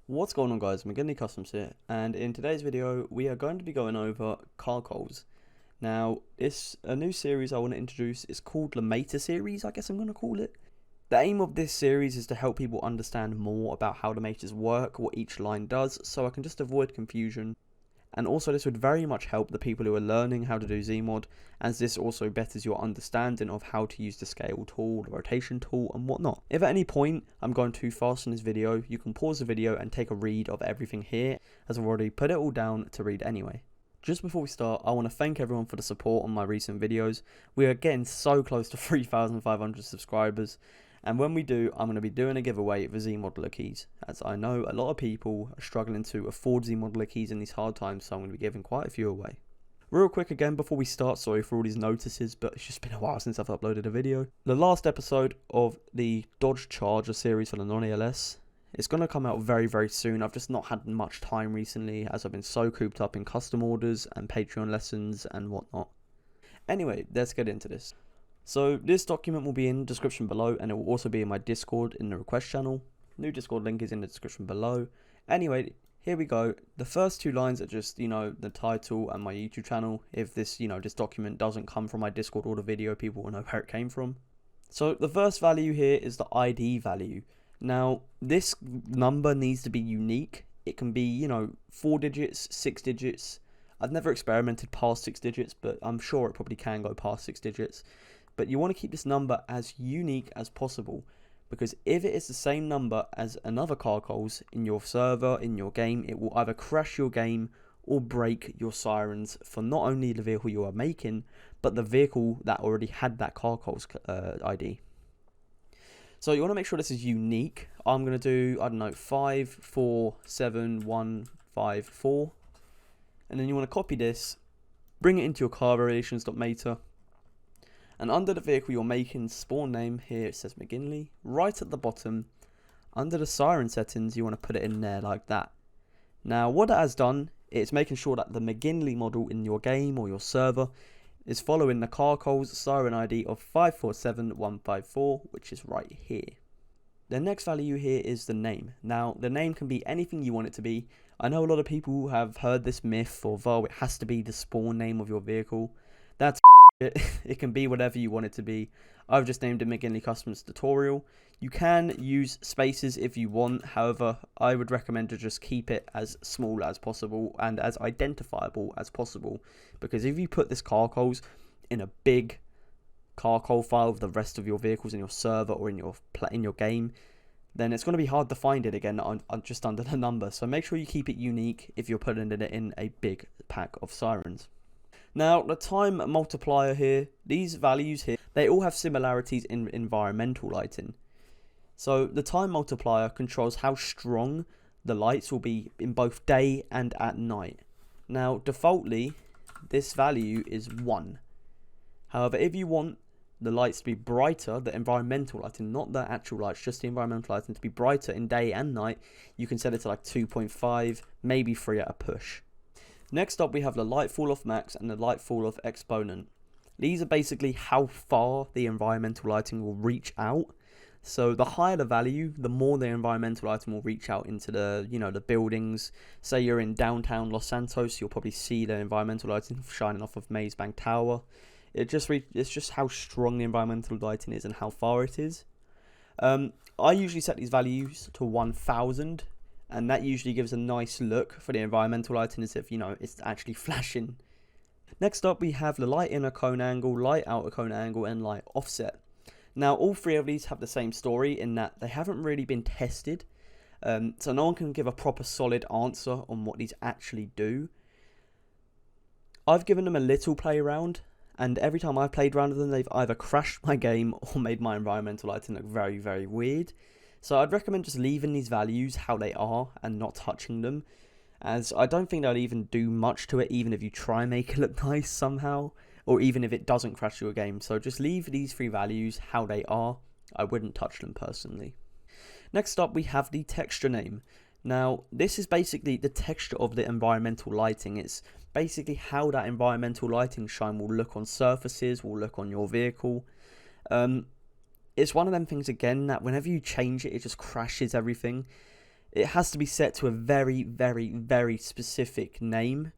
What's going on, guys? McGinleyCustoms here, and in today's video we are going to be going over Carcols. Now, it's a new series I want to introduce. It's called the Meta series, I guess I'm going to call it. The aim of this series is to help people understand more about how the metas work, what each line does, so I can just avoid confusion. And also this would very much help the people who are learning how to do Zmod, as this also betters your understanding of how to use the scale tool, the rotation tool and whatnot. If at any point I'm going too fast in this video, you can pause the video and take a read of everything here, as I've already put it all down to read anyway. Just before we start, I want to thank everyone for the support on my recent videos. We are getting so close to 3,500 subscribers. And when we do, I'm going to be doing a giveaway for Z-Modeler keys, as I know a lot of people are struggling to afford Z-Modeler keys in these hard times, so I'm going to be giving quite a few away. Real quick again before we start, sorry for all these notices, but it's just been a while since I've uploaded a video. The last episode of the Dodge Charger series for the non-ELS, it's going to come out very, very soon. I've just not had much time recently, as I've been so cooped up in custom orders and Patreon lessons and whatnot. Anyway, let's get into this. So this document will be in the description below, and it will also be in my Discord in the request channel. New Discord link is in the description below. Anyway, here we go. The first two lines are just, the title and my YouTube channel. If this, this document doesn't come from my Discord or the video, people will know where it came from. So the first value here is the ID value. Now, this number needs to be unique. It can be, 4 digits, 6 digits. I've never experimented past 6 digits, but I'm sure it probably can go past 6 digits. But you want to keep this number as unique as possible, because if it is the same number as another Carcols in your server, in your game, it will either crash your game or break your sirens for not only the vehicle you are making, but the vehicle that already had that Carcols ID. So you want to make sure this is unique. I'm going to do, 5471154, and then you want to copy this, bring it into your car variations.meta. And under the vehicle you're making, spawn name, here it says McGinley. Right at the bottom, under the siren settings, you want to put it in there like that. Now, what it has done, it's making sure that the McGinley model in your game or your server is following the Carcols siren ID of 547154, which is right here. The next value here is the name. Now, the name can be anything you want it to be. I know a lot of people have heard this myth, although it has to be the spawn name of your vehicle. That's it can be whatever you want it to be. I've just named it McGinley Customs Tutorial. You can use spaces if you want, however, I would recommend to just keep it as small as possible and as identifiable as possible, because if you put this Carcols in a big Carcol file with the rest of your vehicles in your server or in your game, then it's going to be hard to find it again just under the number. So make sure you keep it unique if you're putting it in a big pack of sirens. Now, the time multiplier here, these values here, they all have similarities in environmental lighting. So the time multiplier controls how strong the lights will be in both day and at night. Now, defaultly, this value is 1. However, if you want the lights to be brighter, the environmental lighting, not the actual lights, just the environmental lighting to be brighter in day and night, you can set it to like 2.5, maybe 3 at a push. Next up, we have the lightFalloffMax and the lightFalloffExponent. These are basically how far the environmental lighting will reach out. So the higher the value, the more the environmental lighting will reach out into the, the buildings. Say you're in downtown Los Santos, you'll probably see the environmental lighting shining off of Maze Bank Tower. It's just how strong the environmental lighting is and how far it is. I usually set these values to 1000. And that usually gives a nice look for the environmental lighting, as if, it's actually flashing. Next up, we have the lightInnerConeAngle, lightOuterConeAngle, and lightOffset. Now, all three of these have the same story in that they haven't really been tested. So no one can give a proper solid answer on what these actually do. I've given them a little play around, and every time I've played around with them, they've either crashed my game or made my environmental lighting look very, very weird. So I'd recommend just leaving these values how they are and not touching them, as I don't think they'll even do much to it, even if you try and make it look nice somehow, or even if it doesn't crash your game. So just leave these 3 values how they are. I wouldn't touch them personally. Next up, we have the texture name. Now, this is basically the texture of the environmental lighting. It's basically how that environmental lighting shine will look on surfaces, will look on your vehicle. It's one of them things again that whenever you change it, it just crashes everything. it has to be set to a very specific name.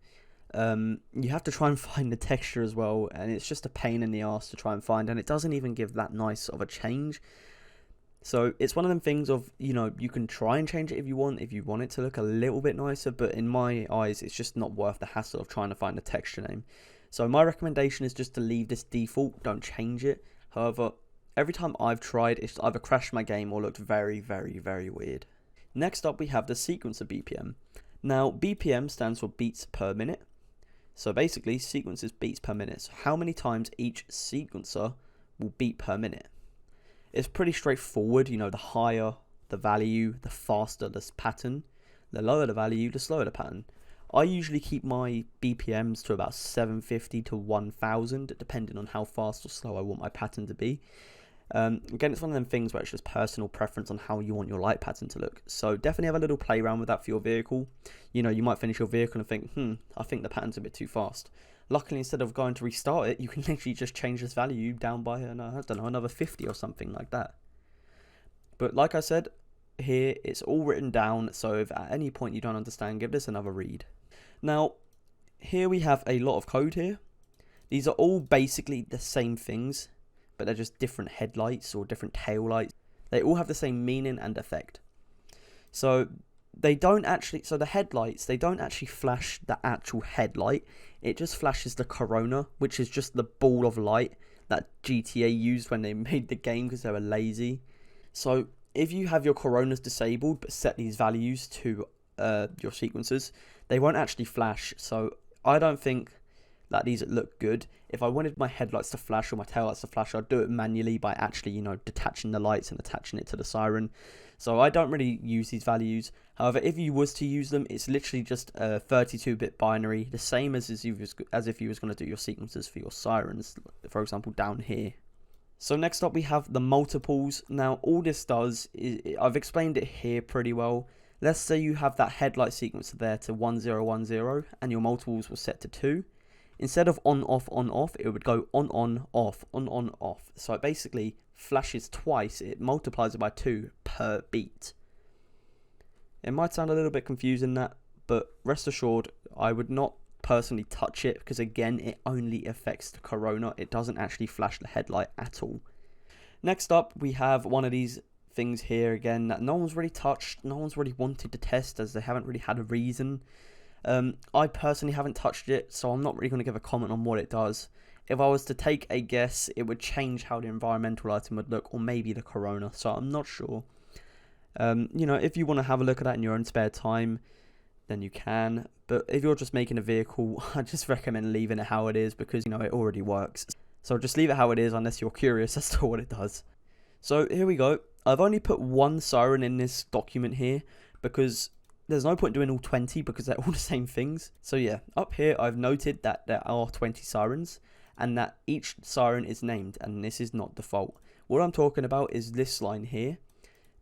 You have to try and find the texture as well, and it's just a pain in the ass to try and find, and it doesn't even give that nice of a change. So it's one of them things of, you know, you can try and change it if you want it to look a little bit nicer, but in my eyes it's just not worth the hassle of trying to find a texture name. So my recommendation is just to leave this default, don't change it. However, every time I've tried, it's either crashed my game or looked very weird. Next up we have the SequencerBpm. Now BPM stands for beats per minute. So basically sequence is beats per minute. So how many times each sequencer will beat per minute. It's pretty straightforward, you know, the higher the value, the faster this pattern. The lower the value, the slower the pattern. I usually keep my BPMs to about 750 to 1000, depending on how fast or slow I want my pattern to be. Again, it's one of them things where it's just personal preference on how you want your light pattern to look. So definitely have a little play around with that for your vehicle. You know, you might finish your vehicle and think, I think the pattern's a bit too fast. Luckily, instead of going to restart it, you can literally just change this value down by, I don't know, another 50 or something like that. But like I said, here it's all written down, so if at any point you don't understand, give this another read. Now, here we have a lot of code here. These are all basically the same things, but they're just different headlights or different tail lights. They all have the same meaning and effect. So the headlights, they don't actually flash the actual headlight. It just flashes the corona, which is just the ball of light that GTA used when they made the game because they were lazy. So if you have your coronas disabled but set these values to your sequencers, they won't actually flash. So I don't think that these look good. If I wanted my headlights to flash or my taillights to flash, I'd do it manually by actually, you know, detaching the lights and attaching it to the siren. So I don't really use these values. However, if you was to use them, it's literally just a 32-bit binary, the same as if you was going to do your sequences for your sirens, for example, down here. So next up we have the multiples. Now all this does is, I've explained it here pretty well. Let's say you have that headlight sequencer there to 1010 and your multiples were set to 2. Instead of on off, it would go on off. So it basically flashes twice. It multiplies it by 2 per beat. It might sound a little bit confusing that, but rest assured, I would not personally touch it because again, it only affects the corona. It doesn't actually flash the headlight at all. Next up, we have one of these things here again that no one's really touched, no one's really wanted to test as they haven't really had a reason. I personally haven't touched it, so I'm not really going to give a comment on what it does. If I was to take a guess, it would change how the environmental item would look, or maybe the corona, so I'm not sure. You know, if you want to have a look at that in your own spare time, then you can. But if you're just making a vehicle, I just recommend leaving it how it is because, you know, it already works. So just leave it how it is unless you're curious as to what it does. So here we go. I've only put one siren in this document here because there's no point doing all 20 because they're all the same things. So yeah, up here I've noted that there are 20 sirens and that each siren is named, and this is not default. What I'm talking about is this line here.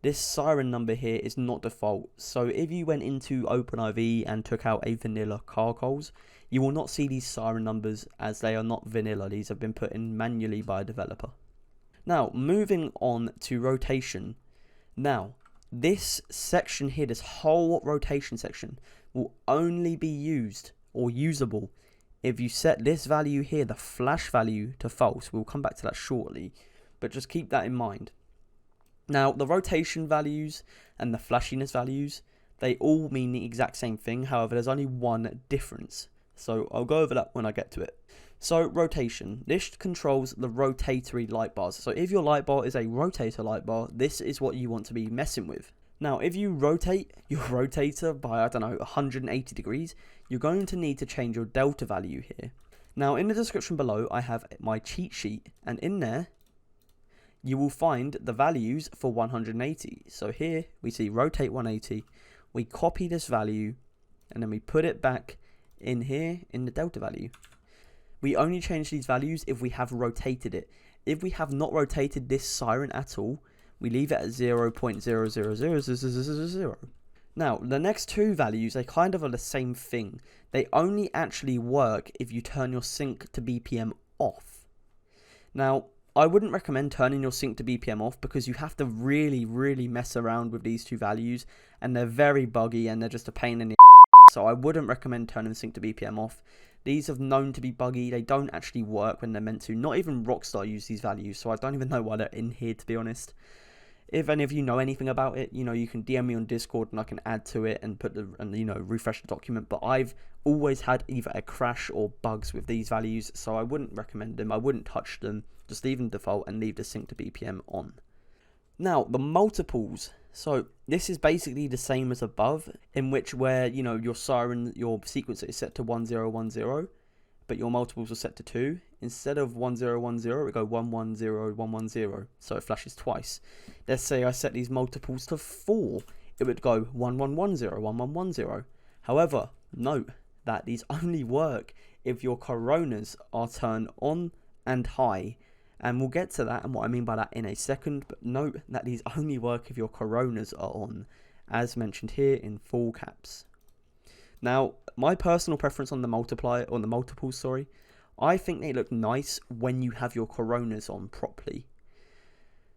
This siren number here is not default. So if you went into OpenIV and took out a vanilla Carcols, you will not see these siren numbers as they are not vanilla. These have been put in manually by a developer. Now, moving on to rotation. Now, this section here, this whole rotation section, will only be used or usable if you set this value here, the flash value, to false. We'll come back to that shortly, but just keep that in mind. Now, the rotation values and the flashiness values, they all mean the exact same thing. However, there's only one difference. So I'll go over that when I get to it. So rotation, this controls the rotatory light bars. So if your light bar is a rotator light bar, this is what you want to be messing with. Now, if you rotate your rotator by, I don't know, 180 degrees, you're going to need to change your delta value here. Now, in the description below, I have my cheat sheet, and in there, you will find the values for 180. So here we see rotate 180. We copy this value and then we put it back in here in the delta value. We only change these values if we have rotated it. If we have not rotated this siren at all, we leave it at 0.000000. Now, the next two values, they kind of are the same thing. They only actually work if you turn your sync to BPM off. Now, I wouldn't recommend turning your syncToBpm off because you have to really mess around with these two values, and they're very buggy and they're just a pain in the so I wouldn't recommend turning syncToBpm off. These are known to be buggy. They don't actually work when they're meant to. Not even Rockstar use these values, so I don't even know why they're in here, to be honest. If any of you know anything about it, you can DM me on Discord and I can add to it and refresh the document. But I've always had either a crash or bugs with these values, so I wouldn't recommend them. I wouldn't touch them. Just leave them default and leave the syncToBpm on. Now, the multiples. So this is basically the same as above, in which where, your Siren, your sequencer is set to 1010, but your multiples are set to 2. Instead of 1010, we go 110110, so it flashes twice. Let's say I set these multiples to 4, it would go 1110, 1110. However, note that these only work if your coronas are turned on and high. And we'll get to that and what I mean by that in a second, but note that these only work if your coronas are on, as mentioned here in full caps. Now, my personal preference on the multiples, I think they look nice when you have your coronas on properly.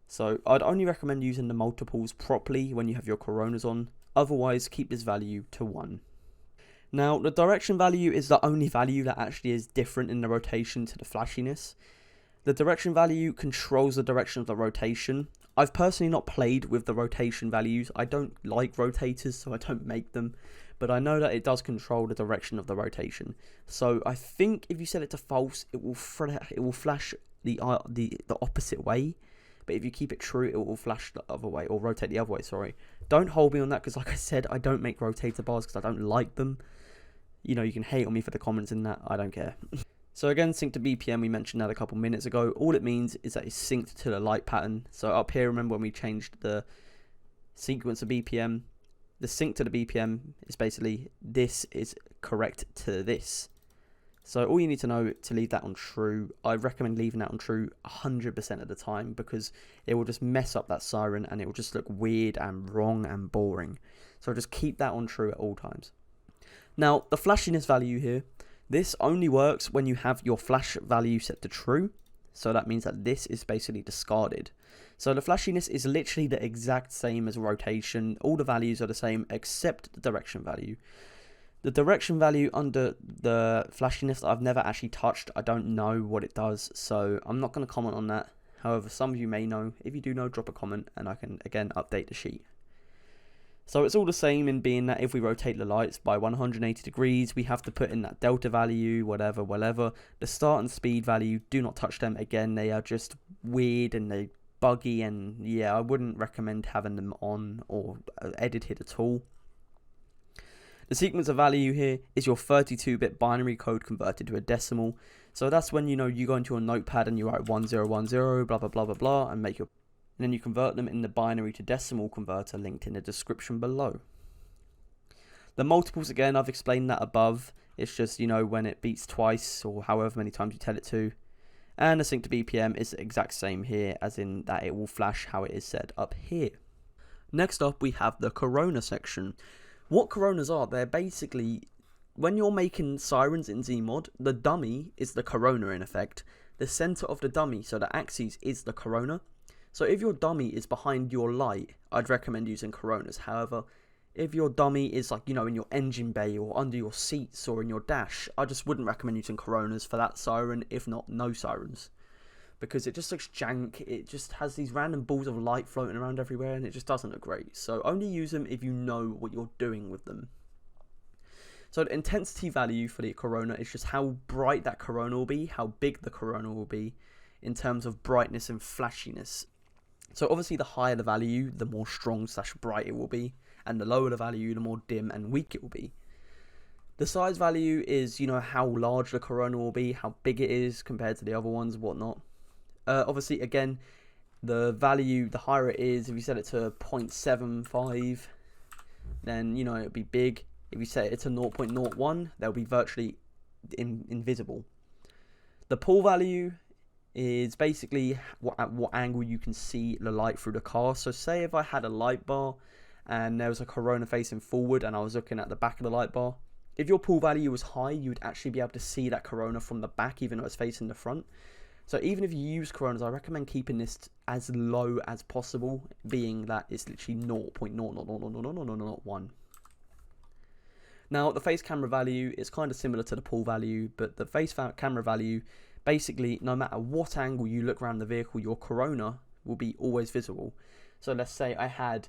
So I'd only recommend using the multiples properly when you have your coronas on, otherwise keep this value to 1. Now, the direction value is the only value that actually is different in the rotation to the flashiness. The direction value controls the direction of the rotation. I've personally not played with the rotation values. I don't like rotators, so I don't make them. But I know that it does control the direction of the rotation. So I think if you set it to false, it will flash the opposite way. But if you keep it true, it will flash the other way, or rotate the other way, sorry. Don't hold me on that, because like I said, I don't make rotator bars because I don't like them. You can hate on me for the comments in that. I don't care. So again, syncToBpm, we mentioned that a couple minutes ago. All it means is that it's synced to the light pattern. So up here, remember when we changed the SequencerBpm, the sync to the BPM is basically this is correct to this. So all you need to know to leave that on true. I recommend leaving that on true 100% of the time, because it will just mess up that Siren and it will just look weird and wrong and boring. So just keep that on true at all times. Now, the flashiness value here, this only works when you have your flash value set to true. So that means that this is basically discarded. So the flashiness is literally the exact same as rotation. All the values are the same except the direction value. The direction value under the flashiness I've never actually touched. I don't know what it does, so I'm not going to comment on that. However, some of you may know. If you do know, drop a comment and I can again update the sheet. So it's all the same in being that if we rotate the lights by 180 degrees, we have to put in that delta value, whatever. The start and speed value, do not touch them. Again, they are just weird and they buggy, and yeah, I wouldn't recommend having them on or edited at all. The sequencer value here is your 32-bit binary code converted to a decimal. So that's when you go into your notepad and you write 1010 blah blah blah blah blah and then you convert them in the binary to decimal converter linked in the description below. The multiples, again, I've explained that above. It's just, when it beats twice or however many times you tell it to. And the syncToBpm is the exact same here, as in that it will flash how it is set up here. Next up, we have the corona section. What coronas are, they're basically, when you're making sirens in Zmod, the dummy is the corona in effect. The center of the dummy, so the axis, is the corona. So if your dummy is behind your light, I'd recommend using coronas. However, if your dummy is in your engine bay or under your seats or in your dash, I just wouldn't recommend using coronas for that siren, if not no sirens. Because it just looks jank, it just has these random balls of light floating around everywhere and it just doesn't look great. So only use them if you know what you're doing with them. So the intensity value for the corona is just how bright that corona will be, how big the corona will be in terms of brightness and flashiness. So obviously the higher the value, the more strong/bright it will be, and the lower the value, the more dim and weak it will be. The size value is, how large the corona will be, how big it is compared to the other ones, whatnot. Obviously, again, the value, the higher it is, if you set it to 0.75, then, it'll be big. If you set it to 0.01, they'll be virtually invisible. The pull value is basically at what angle you can see the light through the car. So say if I had a light bar and there was a corona facing forward and I was looking at the back of the light bar, if your pull value was high, you would actually be able to see that corona from the back even though it's facing the front. So even if you use coronas, I recommend keeping this as low as possible, being that it's literally 0.0000001. Now the face camera value is kind of similar to the pull value, but the face camera value, basically no matter what angle you look around the vehicle, your corona will be always visible. So let's say I had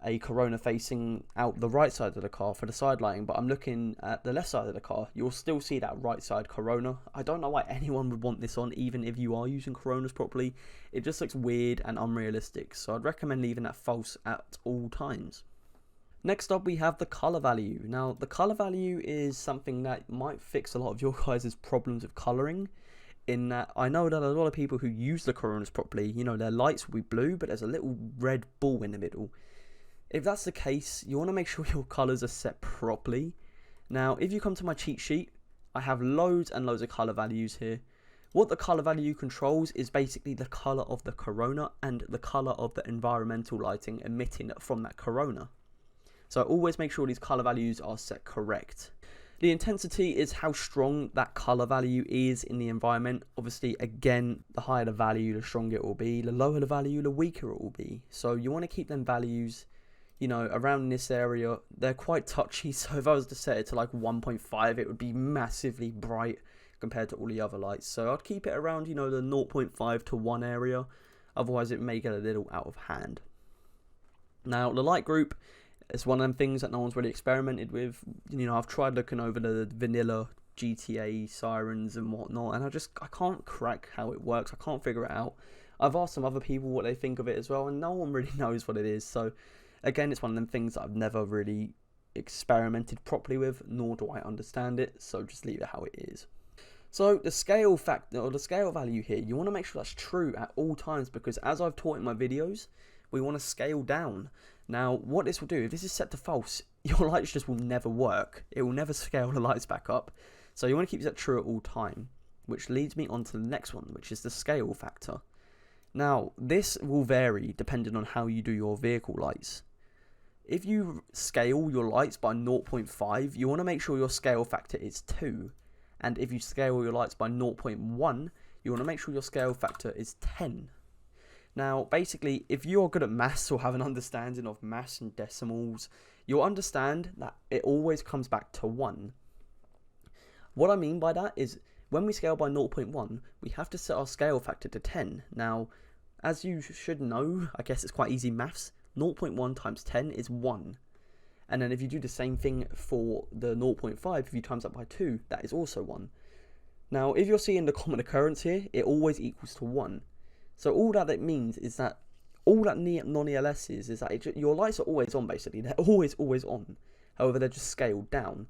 a corona facing out the right side of the car for the side lighting, but I'm looking at the left side of the car, you'll still see that right side corona. I don't know why anyone would want this on, even if you are using coronas properly. It just looks weird and unrealistic, so I'd recommend leaving that false at all times. Next up, we have the color value. Now the color value is something that might fix a lot of your guys' problems with coloring, in that I know that a lot of people who use the coronas properly, you know, their lights will be blue, but there's a little red ball in the middle. If that's the case, you want to make sure your colors are set properly. Now, if you come to my cheat sheet, I have loads and loads of color values here. What the color value controls is basically the color of the corona and the color of the environmental lighting emitting from that corona. So always make sure these color values are set correct. The intensity is how strong that color value is in the environment. Obviously, again, the higher the value, the stronger it will be. The lower the value, the weaker it will be. So you want to keep them values, you know, around this area. They're quite touchy, so if I was to set it to like 1.5, it would be massively bright compared to all the other lights. So I'd keep it around, you know, the 0.5 to 1 area. Otherwise, it may get a little out of hand. Now, the light group, it's one of them things that no one's really experimented with. You know, I've tried looking over the vanilla GTA sirens and whatnot, and I can't crack how it works. I can't figure it out. I've asked some other people what they think of it as well, and no one really knows what it is. So again, it's one of them things that I've never really experimented properly with, nor do I understand it. So just leave it how it is. So the scale factor, or the scale value here, you want to make sure that's true at all times, because as I've taught in my videos, we want to scale down. Now, what this will do, if this is set to false, your lights just will never work. It will never scale the lights back up. So you want to keep that true at all time, which leads me on to the next one, which is the scale factor. Now, this will vary depending on how you do your vehicle lights. If you scale your lights by 0.5, you want to make sure your scale factor is 2. And if you scale your lights by 0.1, you want to make sure your scale factor is 10. Now, basically, if you're good at maths or have an understanding of maths and decimals, you'll understand that it always comes back to 1. What I mean by that is, when we scale by 0.1, we have to set our scale factor to 10. Now, as you should know, I guess it's quite easy maths, 0.1 times 10 is 1. And then if you do the same thing for the 0.5, if you times that by 2, that is also 1. Now, if you're seeing the common occurrence here, it always equals to 1. So all that it means is that all that non-ELS is that your lights are always on, basically. They're always on. However, they're just scaled down.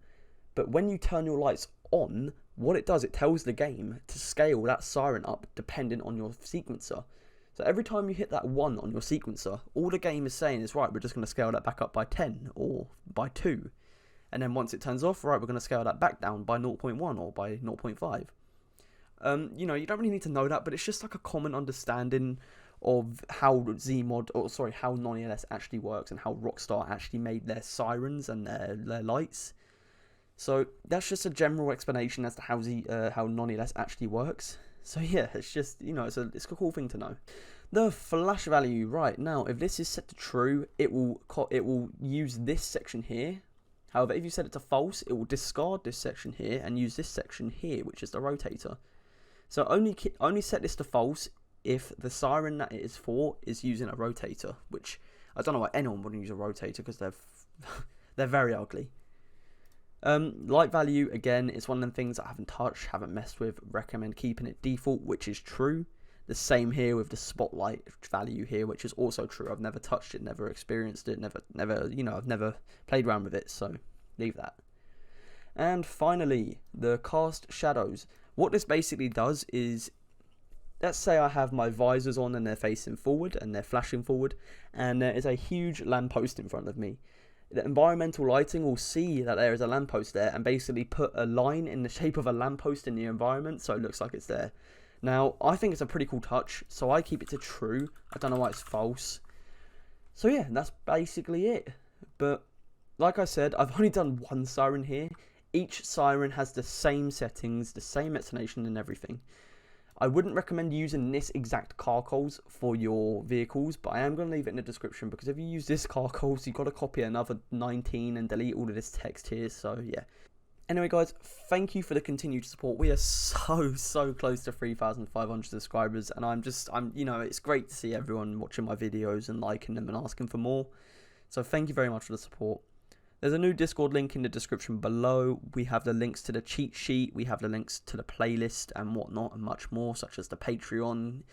But when you turn your lights on, what it does, it tells the game to scale that siren up depending on your sequencer. So every time you hit that 1 on your sequencer, all the game is saying is, right, we're just going to scale that back up by 10 or by 2. And then once it turns off, right, we're going to scale that back down by 0.1 or by 0.5. You know, you don't really need to know that, but it's just like a common understanding of how how non-ELS actually works and how Rockstar actually made their sirens and their lights. So that's just a general explanation as to how non-ELS actually works. So yeah, it's just, you know, it's a cool thing to know. The flash value, right, now if this is set to true, it will use this section here. However, if you set it to false, it will discard this section here and use this section here, which is the rotator. So only set this to false if the siren that it is for is using a rotator, which I don't know why anyone would use a rotator, because they're very ugly. Light value, again, it's one of them things that I haven't touched, haven't messed with. Recommend keeping it default, which is true. The same here with the spotlight value here, which is also true. I've never touched it, never experienced it, never, you know, I've never played around with it, so leave that. And finally, the castShadows. What this basically does is, let's say I have my visors on and they're facing forward and they're flashing forward, and there is a huge lamppost in front of me. The environmental lighting will see that there is a lamppost there and basically put a line in the shape of a lamppost in the environment, so it looks like it's there. Now, I think it's a pretty cool touch, so I keep it to true. I don't know why it's false. So yeah, that's basically it. But like I said, I've only done one siren here. Each siren has the same settings, the same explanation and everything. I wouldn't recommend using this exact Carcols for your vehicles, but I am going to leave it in the description, because if you use this Carcols, you've got to copy another 19 and delete all of this text here, so yeah. Anyway guys, thank you for the continued support. We are so close to 3,500 subscribers, and I'm you know, it's great to see everyone watching my videos and liking them and asking for more. So thank you very much for the support. There's a new Discord link in the description below. We have the links to the cheat sheet, we have the links to the playlist and whatnot, and much more, such as the Patreon.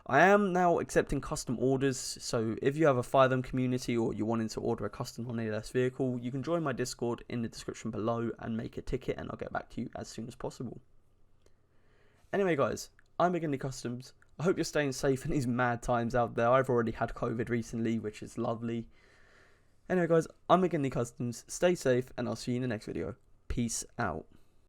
I am now accepting custom orders, so if you have a FireEm community or you're wanting to order a custom non-ALS vehicle, you can join my Discord in the description below and make a ticket, and I'll get back to you as soon as possible. Anyway guys, I'm McGinley Customs. I hope you're staying safe in these mad times out there. I've already had COVID recently, which is lovely. Anyway guys, I'm McGinley Customs, stay safe, and I'll see you in the next video. Peace out.